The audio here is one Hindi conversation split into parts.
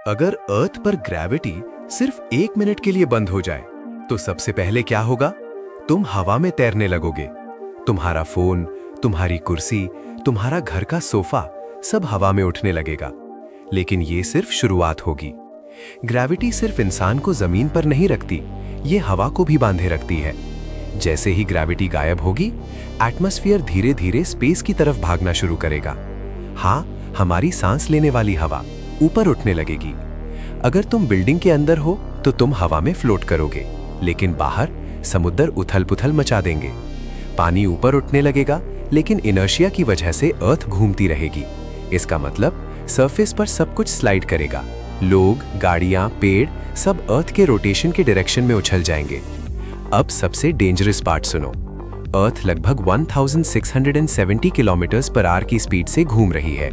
अगर अर्थ पर ग्रेविटी सिर्फ 1 मिनट के लिए बंद हो जाए तो सबसे पहले क्या होगा? तुम हवा में तैरने लगोगे। तुम्हारा फोन, तुम्हारी कुर्सी, तुम्हारा घर का सोफा सब हवा में उठने लगेगा। लेकिन ये सिर्फ शुरुआत होगी। ग्रेविटी सिर्फ इंसान को जमीन पर नहीं रखती, ये हवा को भी बांधे रखती है। जैसे ही ग्रेविटी गायब होगी, एटमॉस्फेयर धीरे धीरे स्पेस की तरफ भागना शुरू करेगा। हाँ, हमारी सांस लेने वाली हवा ऊपर उठने लगेगी। अगर तुम बिल्डिंग के अंदर हो तो तुम हवा में फ्लोट करोगे, लेकिन बाहर समुद्र उथल पुथल मचा देंगे। पानी ऊपर उठने लगेगा, लेकिन इनर्शिया की वजह से अर्थ घूमती रहेगी। इसका मतलब सरफेस पर सब कुछ स्लाइड करेगा। लोग, गाड़ियां, पेड़ सब अर्थ के रोटेशन के डायरेक्शन में उछल जाएंगे। अब सबसे डेंजरस पार्ट सुनो। अर्थ लगभग 1670 किलोमीटर पर आवर की स्पीड से घूम रही है।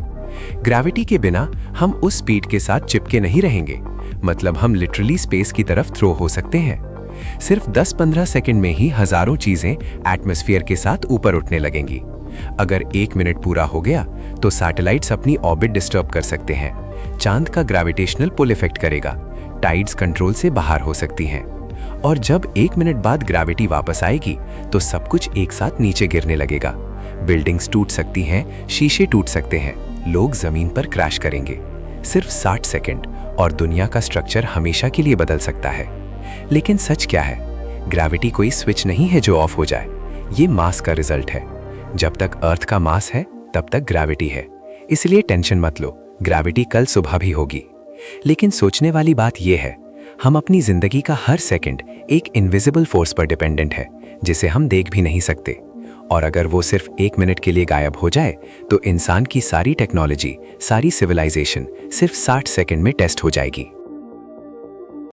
ग्रेविटी के बिना हम उस स्पीड के साथ चिपके नहीं रहेंगे, मतलब हम लिटरली स्पेस की तरफ थ्रो हो सकते हैं। सिर्फ 10-15 सेकंड में ही हजारों चीजें एटमॉस्फेयर के साथ ऊपर उठने लगेंगी। अगर 1 मिनट पूरा हो गया तो सैटेलाइट्स अपनी ऑर्बिट डिस्टर्ब कर सकते हैं। चांद का ग्रेविटेशनल पुल इफेक्ट करेगा, टाइड्स कंट्रोल से बाहर हो सकती हैं। और जब 1 मिनट बाद ग्रेविटी वापस आएगी तो सब कुछ एक साथ नीचे गिरने लगेगा। बिल्डिंग्स टूट सकती हैं, शीशे टूट सकते हैं, लोग जमीन पर क्रैश करेंगे। सिर्फ 60 सेकंड और दुनिया का स्ट्रक्चर हमेशा के लिए बदल सकता है। लेकिन सच क्या है? ग्रेविटी कोई स्विच नहीं है जो ऑफ हो जाए, ये मास का रिजल्ट है। जब तक अर्थ का मास है तब तक ग्रेविटी है, इसलिए टेंशन मत लो, ग्रेविटी कल सुबह भी होगी। लेकिन सोचने वाली बात यह है, हम अपनी जिंदगी का हर सेकंड एक इनविजिबल फोर्स पर डिपेंडेंट है, जिसे हम देख भी नहीं सकते। और अगर वो सिर्फ 1 मिनट के लिए गायब हो जाए तो इंसान की सारी टेक्नोलॉजी, सारी सिविलाइजेशन सिर्फ 60 सेकंड में टेस्ट हो जाएगी।